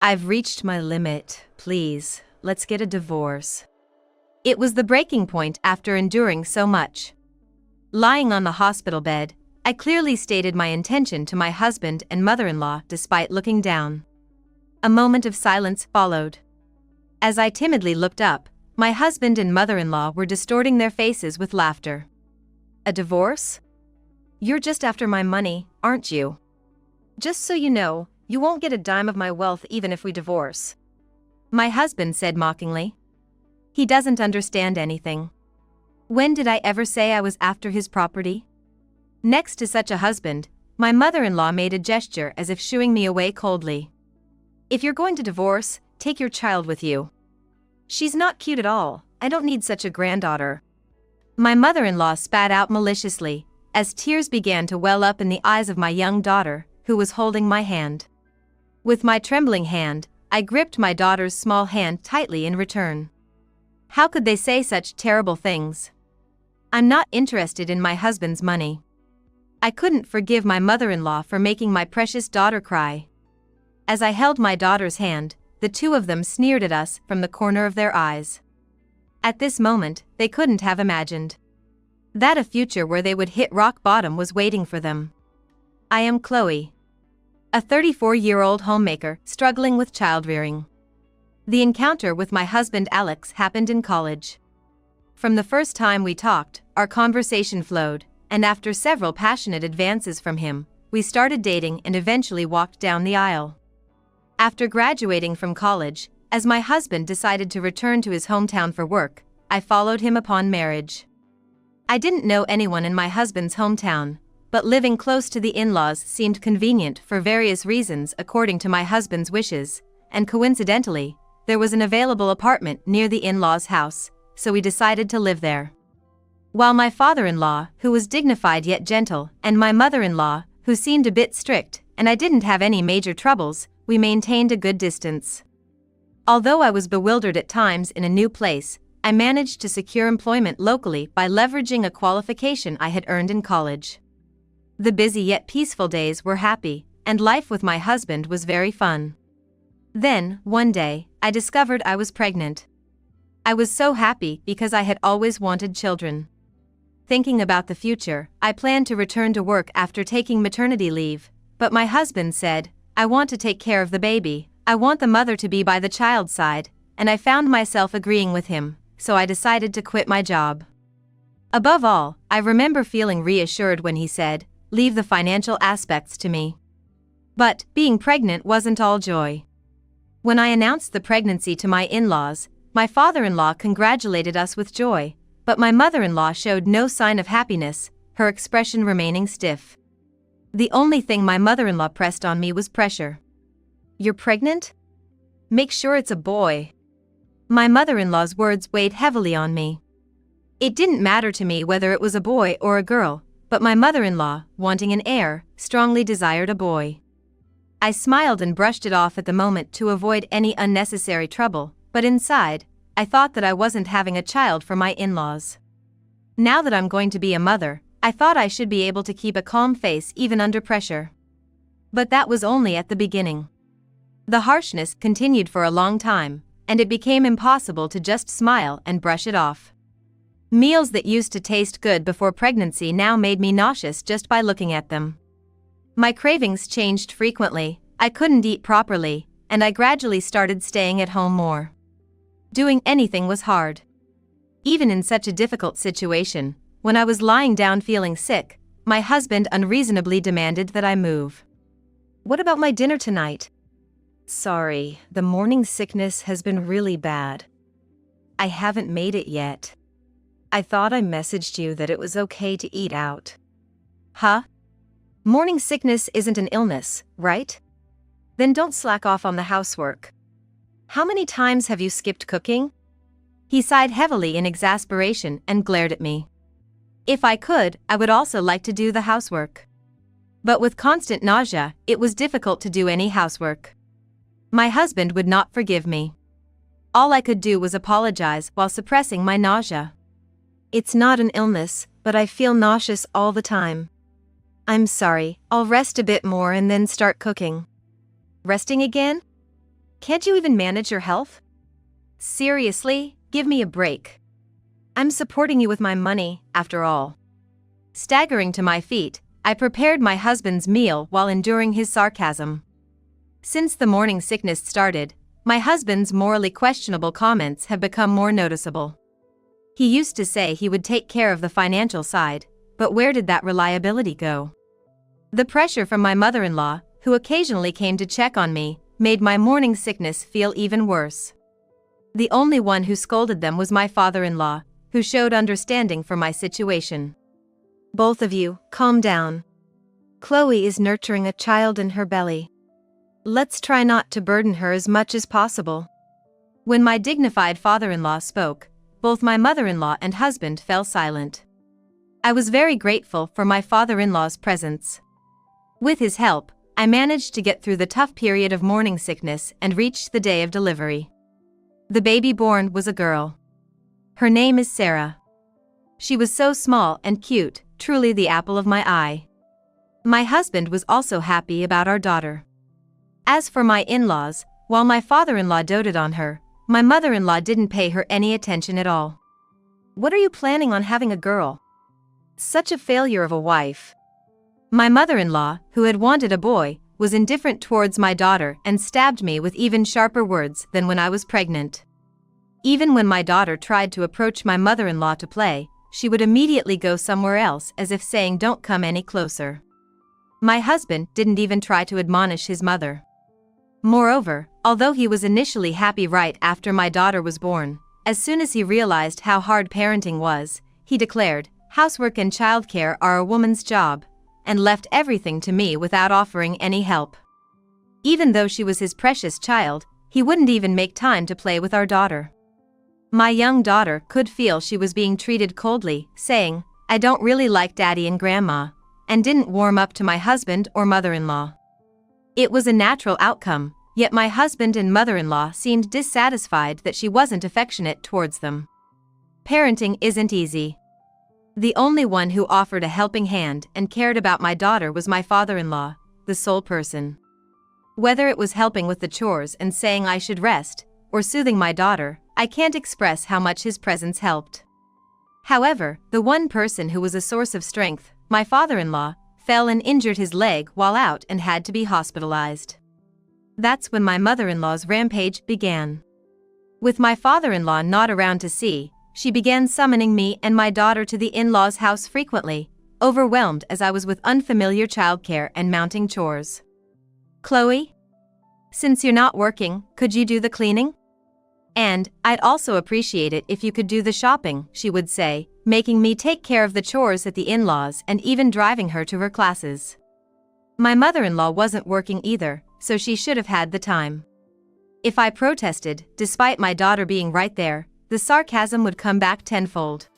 I've reached my limit. Please, let's get a divorce. It was the breaking point after enduring so much. Lying on the hospital bed, I clearly stated my intention to my husband and mother-in-law despite looking down. A moment of silence followed. As I timidly looked up, my husband and mother-in-law were distorting their faces with laughter. A divorce? You're just after my money, aren't you? Just so you know, you won't get a dime of my wealth even if we divorce. My husband said mockingly. He doesn't understand anything. When did I ever say I was after his property? Next to such a husband, my mother-in-law made a gesture as if shooing me away coldly. If you're going to divorce, take your child with you. She's not cute at all. I don't need such a granddaughter. My mother-in-law spat out maliciously, as tears began to well up in the eyes of my young daughter, who was holding my hand. With my trembling hand, I gripped my daughter's small hand tightly in return. How could they say such terrible things? I'm not interested in my husband's money. I couldn't forgive my mother-in-law for making my precious daughter cry. As I held my daughter's hand, the two of them sneered at us from the corner of their eyes. At this moment, they couldn't have imagined that a future where they would hit rock bottom was waiting for them. I am Chloe, a 34-year-old homemaker struggling with child-rearing. The encounter with my husband Alex happened in college. From the first time we talked, our conversation flowed, and after several passionate advances from him, we started dating and eventually walked down the aisle. After graduating from college, as my husband decided to return to his hometown for work, I followed him upon marriage. I didn't know anyone in my husband's hometown, but living close to the in-laws seemed convenient for various reasons according to my husband's wishes, and coincidentally, there was an available apartment near the in-laws' house, so we decided to live there. While my father-in-law, who was dignified yet gentle, and my mother-in-law, who seemed a bit strict, and I didn't have any major troubles, we maintained a good distance. Although I was bewildered at times in a new place, I managed to secure employment locally by leveraging a qualification I had earned in college. The busy yet peaceful days were happy, and life with my husband was very fun. Then, one day, I discovered I was pregnant. I was so happy because I had always wanted children. Thinking about the future, I planned to return to work after taking maternity leave, but my husband said, I want to take care of the baby, I want the mother to be by the child's side, and I found myself agreeing with him, so I decided to quit my job. Above all, I remember feeling reassured when he said, leave the financial aspects to me. But, being pregnant wasn't all joy. When I announced the pregnancy to my in-laws, my father-in-law congratulated us with joy, but my mother-in-law showed no sign of happiness, her expression remaining stiff. The only thing my mother-in-law pressed on me was pressure. You're pregnant? Make sure it's a boy. My mother-in-law's words weighed heavily on me. It didn't matter to me whether it was a boy or a girl, but my mother-in-law, wanting an heir, strongly desired a boy. I smiled and brushed it off at the moment to avoid any unnecessary trouble, but inside, I thought that I wasn't having a child for my in-laws. Now that I'm going to be a mother, I thought I should be able to keep a calm face even under pressure. But that was only at the beginning. The harshness continued for a long time, and it became impossible to just smile and brush it off. Meals that used to taste good before pregnancy now made me nauseous just by looking at them. My cravings changed frequently, I couldn't eat properly, and I gradually started staying at home more. Doing anything was hard. Even in such a difficult situation, when I was lying down feeling sick, my husband unreasonably demanded that I move. What about my dinner tonight? Sorry, the morning sickness has been really bad. I haven't made it yet. I thought I messaged you that it was okay to eat out. Huh? Morning sickness isn't an illness, right? Then don't slack off on the housework. How many times have you skipped cooking? He sighed heavily in exasperation and glared at me. If I could, I would also like to do the housework. But with constant nausea, it was difficult to do any housework. My husband would not forgive me. All I could do was apologize while suppressing my nausea. It's not an illness, but I feel nauseous all the time. I'm sorry, I'll rest a bit more and then start cooking. Resting again? Can't you even manage your health? Seriously, give me a break. I'm supporting you with my money, after all. Staggering to my feet, I prepared my husband's meal while enduring his sarcasm. Since the morning sickness started, my husband's morally questionable comments have become more noticeable. He used to say he would take care of the financial side, but where did that reliability go? The pressure from my mother-in-law, who occasionally came to check on me, made my morning sickness feel even worse. The only one who scolded them was my father-in-law, who showed understanding for my situation. Both of you, calm down. Chloe is nurturing a child in her belly. Let's try not to burden her as much as possible. When my dignified father-in-law spoke, both my mother-in-law and husband fell silent. I was very grateful for my father-in-law's presence. With his help, I managed to get through the tough period of morning sickness and reached the day of delivery. The baby born was a girl. Her name is Sarah. She was so small and cute, truly the apple of my eye. My husband was also happy about our daughter. As for my in-laws, while my father-in-law doted on her, my mother-in-law didn't pay her any attention at all. What are you planning on having a girl? Such a failure of a wife. My mother-in-law, who had wanted a boy, was indifferent towards my daughter and stabbed me with even sharper words than when I was pregnant. Even when my daughter tried to approach my mother-in-law to play, she would immediately go somewhere else as if saying don't come any closer. My husband didn't even try to admonish his mother. Moreover, although he was initially happy right after my daughter was born, as soon as he realized how hard parenting was, he declared, "Housework and childcare are a woman's job," and left everything to me without offering any help. Even though she was his precious child, he wouldn't even make time to play with our daughter. My young daughter could feel she was being treated coldly, saying, "I don't really like Daddy and Grandma," and didn't warm up to my husband or mother-in-law. It was a natural outcome, yet my husband and mother-in-law seemed dissatisfied that she wasn't affectionate towards them. Parenting isn't easy. The only one who offered a helping hand and cared about my daughter was my father-in-law, the sole person. Whether it was helping with the chores and saying I should rest, or soothing my daughter, I can't express how much his presence helped. However, the one person who was a source of strength, my father-in-law, fell and injured his leg while out and had to be hospitalized. That's when my mother-in-law's rampage began. With my father-in-law not around to see, she began summoning me and my daughter to the in-laws' house frequently, overwhelmed as I was with unfamiliar childcare and mounting chores. "Chloe? Since you're not working, could you do the cleaning? And I'd also appreciate it if you could do the shopping," she would say, making me take care of the chores at the in-laws and even driving her to her classes. My mother-in-law wasn't working either, so she should have had the time. If I protested, despite my daughter being right there, the sarcasm would come back tenfold.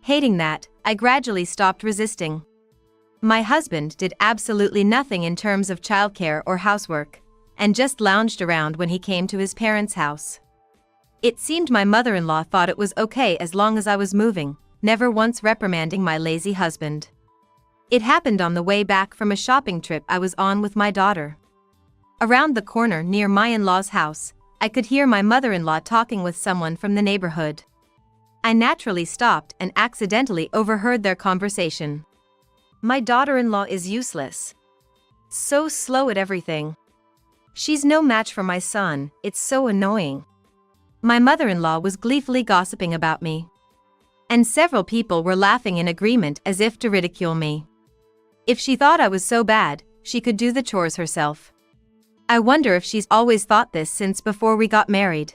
Hating that, I gradually stopped resisting. My husband did absolutely nothing in terms of childcare or housework, and just lounged around when he came to his parents' house. It seemed my mother-in-law thought it was okay as long as I was moving, never once reprimanding my lazy husband. It happened on the way back from a shopping trip I was on with my daughter. Around the corner near my in-laws' house, I could hear my mother-in-law talking with someone from the neighborhood. I naturally stopped and accidentally overheard their conversation. "My daughter-in-law is useless. So slow at everything. She's no match for my son, it's so annoying." My mother-in-law was gleefully gossiping about me. And several people were laughing in agreement as if to ridicule me. If she thought I was so bad, she could do the chores herself. I wonder if she's always thought this since before we got married.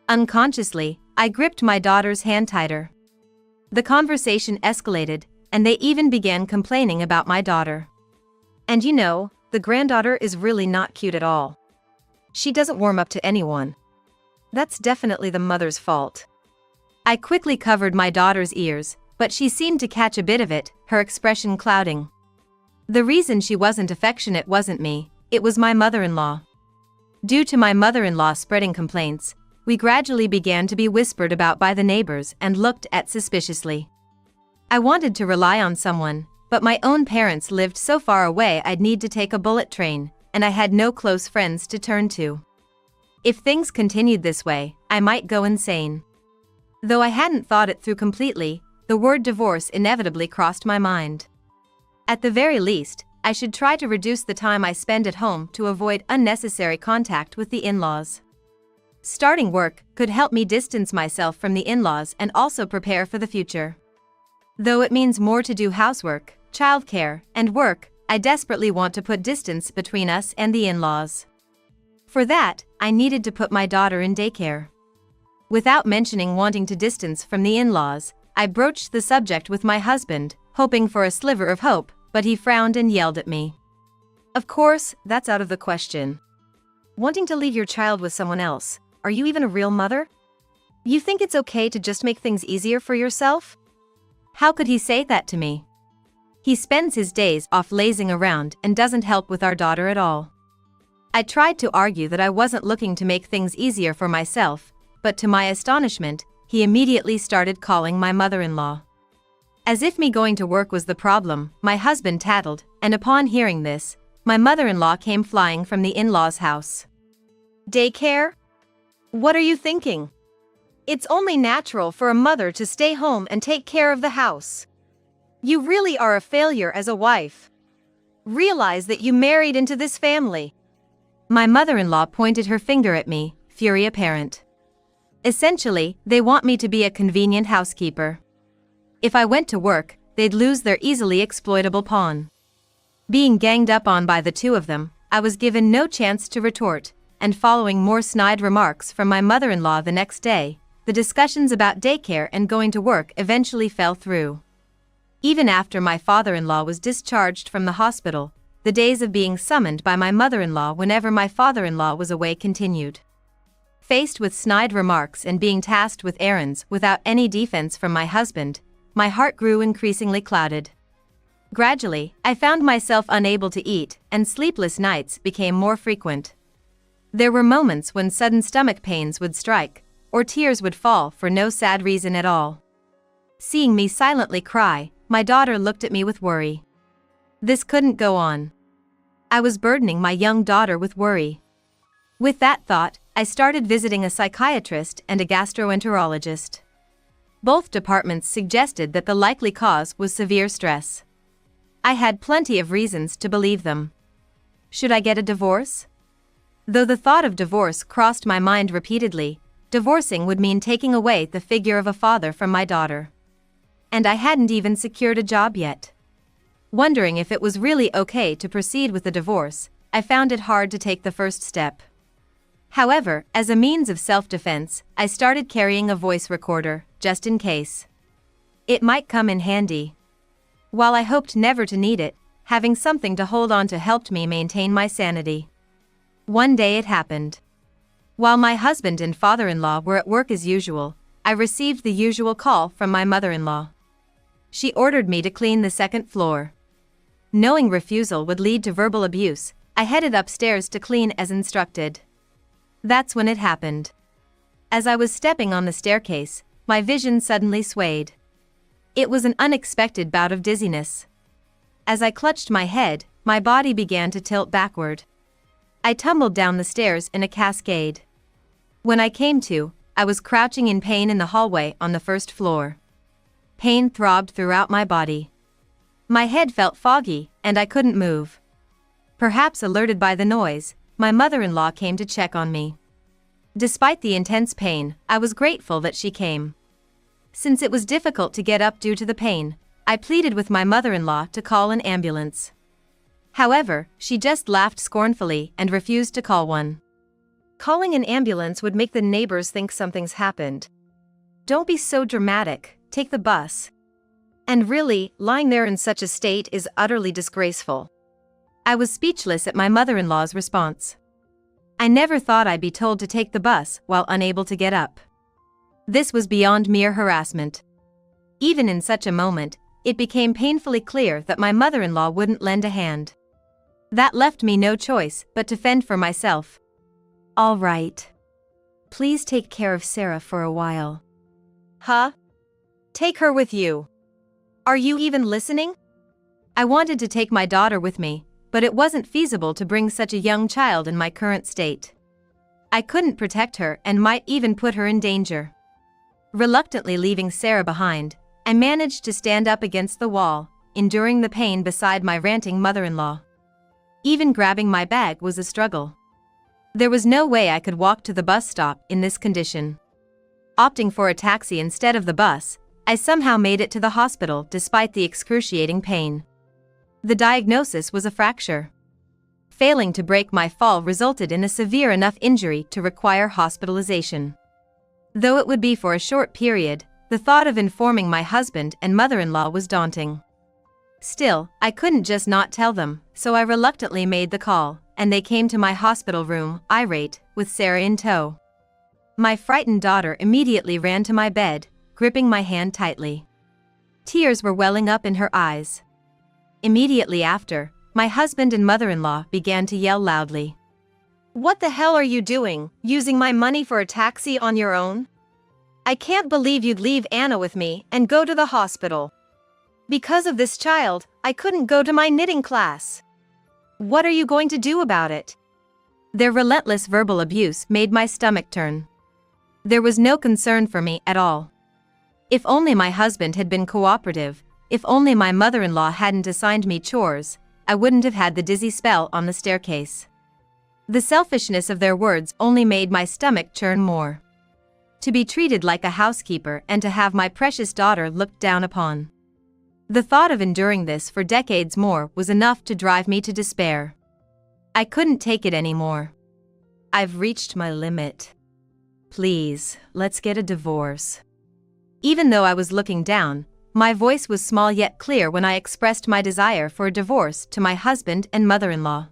Unconsciously, I gripped my daughter's hand tighter. The conversation escalated, and they even began complaining about my daughter. "And you know, the granddaughter is really not cute at all. She doesn't warm up to anyone. That's definitely the mother's fault." I quickly covered my daughter's ears, but she seemed to catch a bit of it, her expression clouding. The reason she wasn't affectionate wasn't me, it was my mother-in-law. Due to my mother-in-law spreading complaints, we gradually began to be whispered about by the neighbors and looked at suspiciously. I wanted to rely on someone, but my own parents lived so far away I'd need to take a bullet train, and I had no close friends to turn to. If things continued this way, I might go insane. Though I hadn't thought it through completely, the word divorce inevitably crossed my mind. At the very least, I should try to reduce the time I spend at home to avoid unnecessary contact with the in-laws. Starting work could help me distance myself from the in-laws and also prepare for the future. Though it means more to do housework, childcare, and work, I desperately want to put distance between us and the in-laws. For that, I needed to put my daughter in daycare. Without mentioning wanting to distance from the in-laws, I broached the subject with my husband, hoping for a sliver of hope, but he frowned and yelled at me. Of course, that's out of the question. Wanting to leave your child with someone else, are you even a real mother? You think it's okay to just make things easier for yourself? How could he say that to me? He spends his days off lazing around and doesn't help with our daughter at all. I tried to argue that I wasn't looking to make things easier for myself, but to my astonishment, he immediately started calling my mother-in-law. As if me going to work was the problem, my husband tattled, and upon hearing this, my mother-in-law came flying from the in-laws' house. Daycare? What are you thinking? It's only natural for a mother to stay home and take care of the house. You really are a failure as a wife. Realize that you married into this family. My mother-in-law pointed her finger at me, fury apparent. Essentially, they want me to be a convenient housekeeper. If I went to work, they'd lose their easily exploitable pawn. Being ganged up on by the two of them, I was given no chance to retort, and following more snide remarks from my mother-in-law the next day, the discussions about daycare and going to work eventually fell through. Even after my father-in-law was discharged from the hospital, the days of being summoned by my mother-in-law whenever my father-in-law was away continued. Faced with snide remarks and being tasked with errands without any defense from my husband, my heart grew increasingly clouded. Gradually, I found myself unable to eat, and sleepless nights became more frequent. There were moments when sudden stomach pains would strike, or tears would fall for no sad reason at all. Seeing me silently cry, my daughter looked at me with worry. This couldn't go on. I was burdening my young daughter with worry. With that thought, I started visiting a psychiatrist and a gastroenterologist. Both departments suggested that the likely cause was severe stress. I had plenty of reasons to believe them. Should I get a divorce? Though the thought of divorce crossed my mind repeatedly, divorcing would mean taking away the figure of a father from my daughter. And I hadn't even secured a job yet. Wondering if it was really okay to proceed with the divorce, I found it hard to take the first step. However, as a means of self-defense, I started carrying a voice recorder, just in case. It might come in handy. While I hoped never to need it, having something to hold on to helped me maintain my sanity. One day it happened. While my husband and father-in-law were at work as usual, I received the usual call from my mother-in-law. She ordered me to clean the second floor. Knowing refusal would lead to verbal abuse, I headed upstairs to clean as instructed. That's when it happened. As I was stepping on the staircase, my vision suddenly swayed. It was an unexpected bout of dizziness. As I clutched my head, my body began to tilt backward. I tumbled down the stairs in a cascade. When I came to, I was crouching in pain in the hallway on the first floor. Pain throbbed throughout my body. My head felt foggy, and I couldn't move. Perhaps alerted by the noise, my mother-in-law came to check on me. Despite the intense pain, I was grateful that she came. Since it was difficult to get up due to the pain, I pleaded with my mother-in-law to call an ambulance. However, she just laughed scornfully and refused to call one. Calling an ambulance would make the neighbors think something's happened. Don't be so dramatic, take the bus. And really, lying there in such a state is utterly disgraceful. I was speechless at my mother-in-law's response. I never thought I'd be told to take the bus while unable to get up. This was beyond mere harassment. Even in such a moment, it became painfully clear that my mother-in-law wouldn't lend a hand. That left me no choice but to fend for myself. All right. Please take care of Sarah for a while. Huh? Take her with you. Are you even listening? I wanted to take my daughter with me, but it wasn't feasible to bring such a young child in my current state. I couldn't protect her and might even put her in danger. Reluctantly leaving Sarah behind, I managed to stand up against the wall, enduring the pain beside my ranting mother-in-law. Even grabbing my bag was a struggle. There was no way I could walk to the bus stop in this condition. Opting for a taxi instead of the bus, I somehow made it to the hospital despite the excruciating pain. The diagnosis was a fracture. Failing to break my fall resulted in a severe enough injury to require hospitalization. Though it would be for a short period, the thought of informing my husband and mother-in-law was daunting. Still, I couldn't just not tell them, so I reluctantly made the call, and they came to my hospital room, irate, with Sarah in tow. My frightened daughter immediately ran to my bed, gripping my hand tightly. Tears were welling up in her eyes. Immediately after, my husband and mother-in-law began to yell loudly. "What the hell are you doing, using my money for a taxi on your own? I can't believe you'd leave Anna with me and go to the hospital. Because of this child, I couldn't go to my knitting class. What are you going to do about it?" Their relentless verbal abuse made my stomach turn. There was no concern for me at all. If only my husband had been cooperative, if only my mother-in-law hadn't assigned me chores, I wouldn't have had the dizzy spell on the staircase. The selfishness of their words only made my stomach churn more. To be treated like a housekeeper and to have my precious daughter looked down upon. The thought of enduring this for decades more was enough to drive me to despair. I couldn't take it anymore. "I've reached my limit. Please, let's get a divorce." Even though I was looking down, my voice was small yet clear when I expressed my desire for a divorce to my husband and mother-in-law.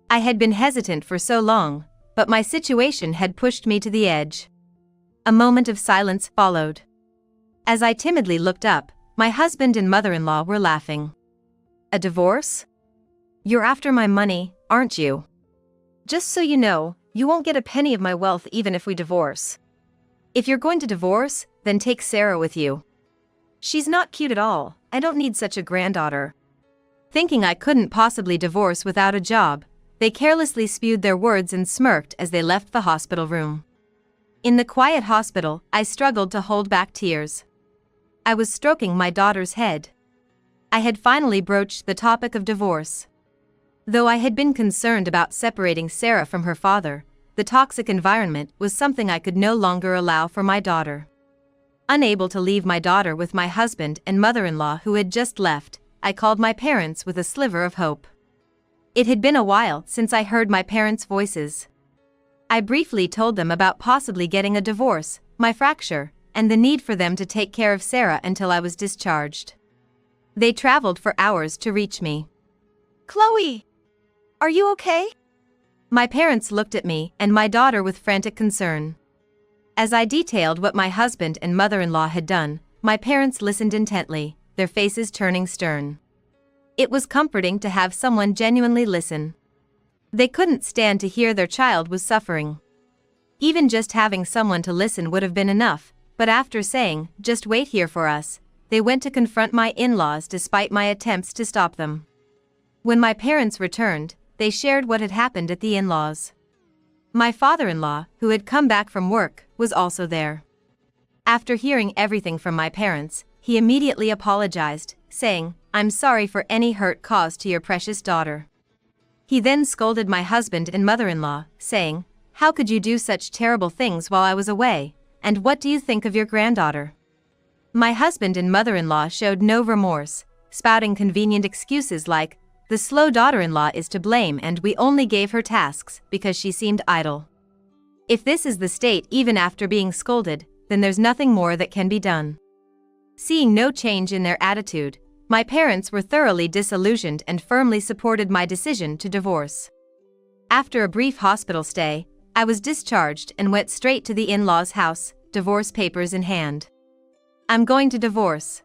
I had been hesitant for so long, but my situation had pushed me to the edge. A moment of silence followed. As I timidly looked up, my husband and mother-in-law were laughing. "A divorce? You're after my money, aren't you? Just so you know, you won't get a penny of my wealth even if we divorce. If you're going to divorce, then take Sarah with you. She's not cute at all, I don't need such a granddaughter." Thinking I couldn't possibly divorce without a job, they carelessly spewed their words and smirked as they left the hospital room. In the quiet hospital, I struggled to hold back tears. I was stroking my daughter's head. I had finally broached the topic of divorce. Though I had been concerned about separating Sarah from her father, the toxic environment was something I could no longer allow for my daughter. Unable to leave my daughter with my husband and mother-in-law who had just left, I called my parents with a sliver of hope. It had been a while since I heard my parents' voices. I briefly told them about possibly getting a divorce, my fracture, and the need for them to take care of Sarah until I was discharged. They traveled for hours to reach me. "Chloe! Are you okay?" My parents looked at me and my daughter with frantic concern. As I detailed what my husband and mother-in-law had done, my parents listened intently, their faces turning stern. It was comforting to have someone genuinely listen. They couldn't stand to hear their child was suffering. Even just having someone to listen would have been enough, but after saying, "Just wait here for us," they went to confront my in-laws despite my attempts to stop them. When my parents returned, they shared what had happened at the in-laws. My father-in-law, who had come back from work, was also there. After hearing everything from my parents, he immediately apologized, saying, "I'm sorry for any hurt caused to your precious daughter." He then scolded my husband and mother-in-law, saying, "How could you do such terrible things while I was away, and what do you think of your granddaughter?" My husband and mother-in-law showed no remorse, spouting convenient excuses like, "The slow daughter-in-law is to blame and we only gave her tasks because she seemed idle." If this is the state even after being scolded, then there's nothing more that can be done. Seeing no change in their attitude, my parents were thoroughly disillusioned and firmly supported my decision to divorce. After a brief hospital stay, I was discharged and went straight to the in-laws' house, divorce papers in hand. "I'm going to divorce.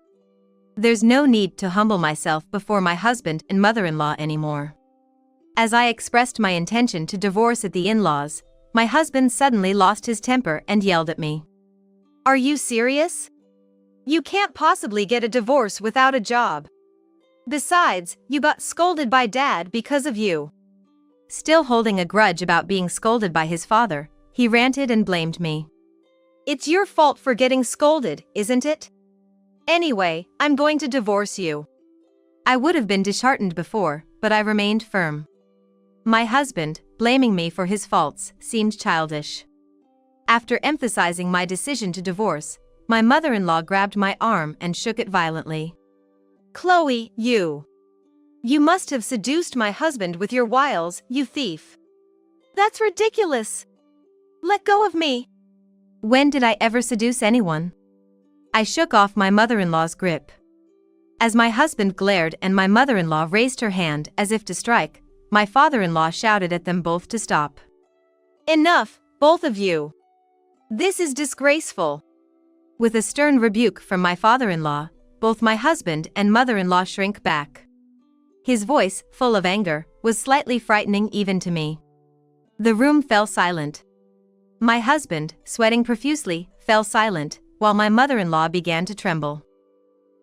There's no need to humble myself before my husband and mother-in-law anymore." As I expressed my intention to divorce at the in-laws, my husband suddenly lost his temper and yelled at me. "Are you serious? You can't possibly get a divorce without a job. Besides, you got scolded by Dad because of you." Still holding a grudge about being scolded by his father, He ranted and blamed me. "It's your fault for getting scolded, isn't it? Anyway, I'm going to divorce you." I would have been disheartened before, but I remained firm. My husband, blaming me for his faults, seemed childish. After emphasizing my decision to divorce, my mother-in-law grabbed my arm and shook it violently. "Chloe, you must have seduced my husband with your wiles, you thief. That's ridiculous. Let go of me." When did I ever seduce anyone? I shook off my mother-in-law's grip. As my husband glared and my mother-in-law raised her hand as if to strike, my father-in-law shouted at them both to stop. "Enough, both of you. This is disgraceful." With a stern rebuke from my father-in-law, both my husband and mother-in-law shrank back. His voice, full of anger, was slightly frightening even to me. The room fell silent. My husband, sweating profusely, fell silent, while my mother-in-law began to tremble.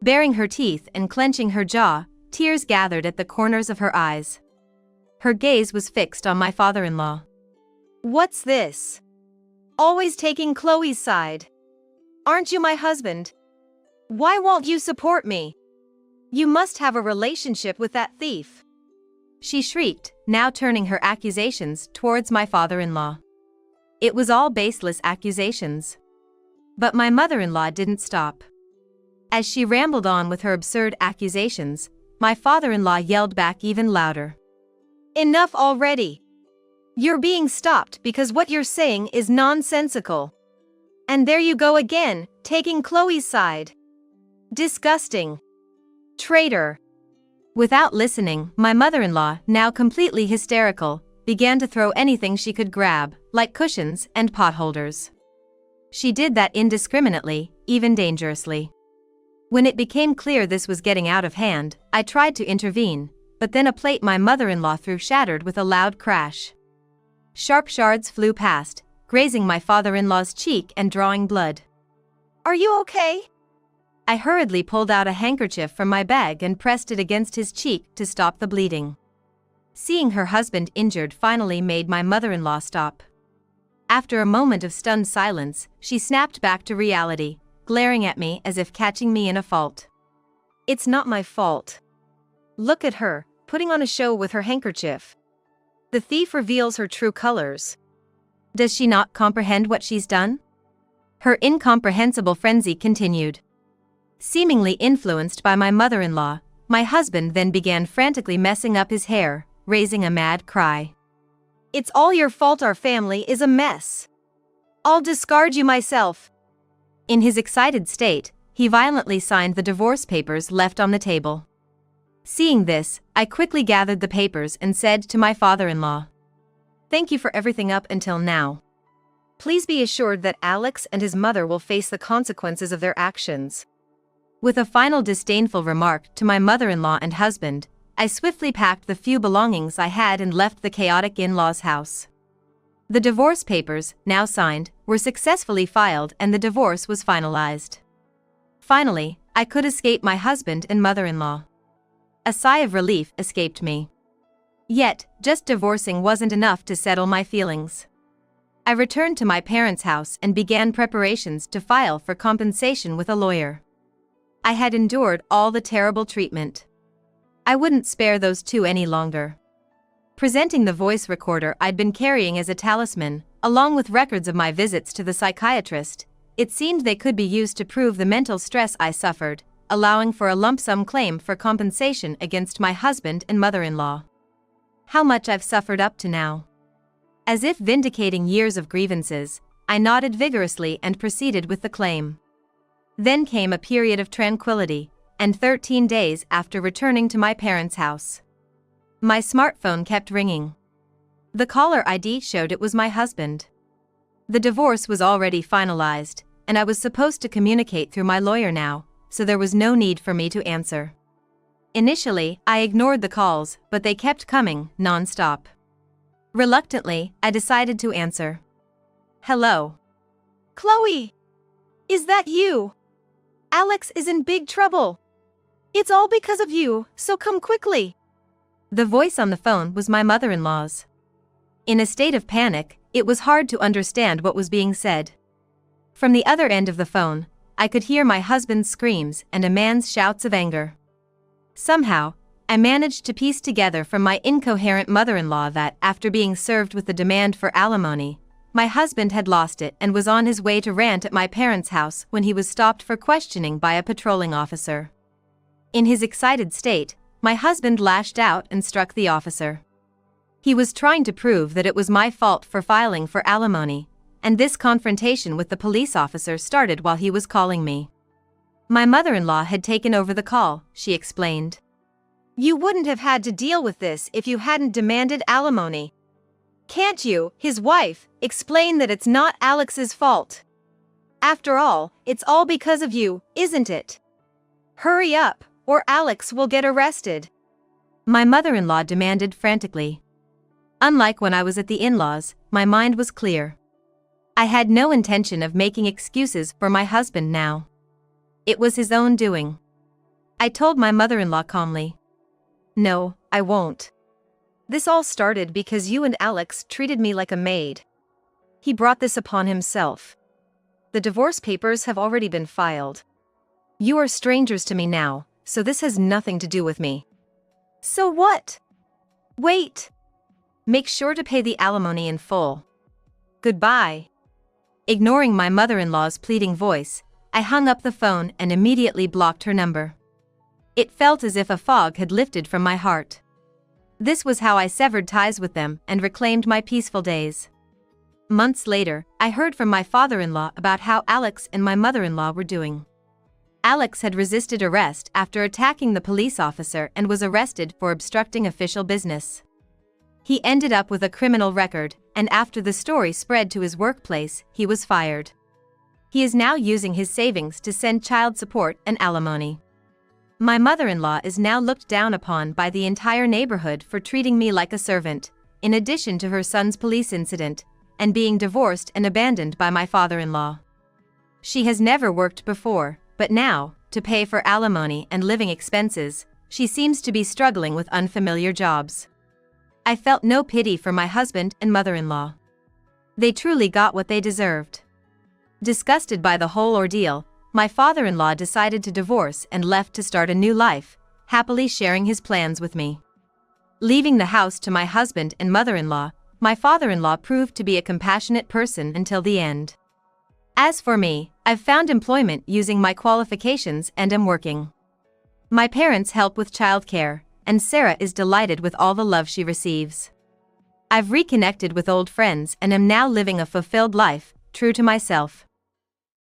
Baring her teeth and clenching her jaw, tears gathered at the corners of her eyes. Her gaze was fixed on my father-in-law. "What's this? Always taking Chloe's side. Aren't you my husband? Why won't you support me? You must have a relationship with that thief," she shrieked, now turning her accusations towards my father-in-law. It was all baseless accusations. But my mother-in-law didn't stop. As she rambled on with her absurd accusations, my father-in-law yelled back even louder. "Enough already. You're being stopped because what you're saying is nonsensical. And there you go again, taking Chloe's side. Disgusting. Traitor." Without listening, my mother-in-law, now completely hysterical, began to throw anything she could grab, like cushions and potholders. She did that indiscriminately, even dangerously. When it became clear this was getting out of hand, I tried to intervene, but then a plate my mother-in-law threw shattered with a loud crash. Sharp shards flew past, grazing my father-in-law's cheek and drawing blood. "Are you okay?" I hurriedly pulled out a handkerchief from my bag and pressed it against his cheek to stop the bleeding. Seeing her husband injured finally made my mother-in-law stop. After a moment of stunned silence, she snapped back to reality, glaring at me as if catching me in a fault. "It's not my fault. Look at her, putting on a show with her handkerchief. The thief reveals her true colors. Does she not comprehend what she's done?" Her incomprehensible frenzy continued. Seemingly influenced by my mother-in-law, my husband then began frantically messing up his hair, raising a mad cry. "It's all your fault, our family is a mess. I'll discard you myself." In his excited state, he violently signed the divorce papers left on the table. Seeing this, I quickly gathered the papers and said to my father-in-law, "Thank you for everything up until now. Please be assured that Alex and his mother will face the consequences of their actions." With a final disdainful remark to my mother-in-law and husband, I swiftly packed the few belongings I had and left the chaotic in-laws' house. The divorce papers, now signed, were successfully filed and the divorce was finalized. Finally, I could escape my husband and mother-in-law. A sigh of relief escaped me. Yet, just divorcing wasn't enough to settle my feelings. I returned to my parents' house and began preparations to file for compensation with a lawyer. I had endured all the terrible treatment. I wouldn't spare those two any longer. Presenting the voice recorder I'd been carrying as a talisman, along with records of my visits to the psychiatrist, it seemed they could be used to prove the mental stress I suffered, allowing for a lump sum claim for compensation against my husband and mother-in-law. How much I've suffered up to now. As if vindicating years of grievances, I nodded vigorously and proceeded with the claim. Then came a period of tranquility, and 13 days after returning to my parents' house, my smartphone kept ringing. The caller ID showed it was my husband. The divorce was already finalized, and I was supposed to communicate through my lawyer now, so there was no need for me to answer. Initially, I ignored the calls, but they kept coming, non-stop. Reluctantly, I decided to answer. "Hello. Chloe! Is that you? Alex is in big trouble. It's all because of you, so come quickly." The voice on the phone was my mother-in-law's. In a state of panic, It was hard to understand what was being said. From the other end of the phone, I could hear my husband's screams and a man's shouts of anger. Somehow, I managed to piece together from my incoherent mother-in-law that, after being served with the demand for alimony, my husband had lost it and was on his way to rant at my parents' house when he was stopped for questioning by a patrolling officer. In his excited state, my husband lashed out and struck the officer. He was trying to prove that it was my fault for filing for alimony, and this confrontation with the police officer started while he was calling me. My mother-in-law had taken over the call, she explained. You wouldn't have had to deal with this if you hadn't demanded alimony. Can't you, his wife, explain that it's not Alex's fault? After all, it's all because of you, isn't it? Hurry up, or Alex will get arrested. My mother-in-law demanded frantically. Unlike when I was at the in-laws, my mind was clear. I had no intention of making excuses for my husband now. It was his own doing. I told my mother-in-law calmly. No, I won't. This all started because you and Alex treated me like a maid. He brought this upon himself. The divorce papers have already been filed. You are strangers to me now, so this has nothing to do with me. So what? Wait. Make sure to pay the alimony in full. Goodbye. Ignoring my mother-in-law's pleading voice, I hung up the phone and immediately blocked her number. It felt as if a fog had lifted from my heart. This was how I severed ties with them and reclaimed my peaceful days. Months later, I heard from my father-in-law about how Alex and my mother-in-law were doing. Alex had resisted arrest after attacking the police officer and was arrested for obstructing official business. He ended up with a criminal record, and after the story spread to his workplace, he was fired. He is now using his savings to send child support and alimony. My mother-in-law is now looked down upon by the entire neighborhood for treating me like a servant, in addition to her son's police incident, and being divorced and abandoned by my father-in-law. She has never worked before, but now, to pay for alimony and living expenses, she seems to be struggling with unfamiliar jobs. I felt no pity for my husband and mother-in-law. They truly got what they deserved. Disgusted by the whole ordeal, my father-in-law decided to divorce and left to start a new life, happily sharing his plans with me. Leaving the house to my husband and mother-in-law, my father-in-law proved to be a compassionate person until the end. As for me, I've found employment using my qualifications and am working. My parents help with childcare, and Sarah is delighted with all the love she receives. I've reconnected with old friends and am now living a fulfilled life, true to myself.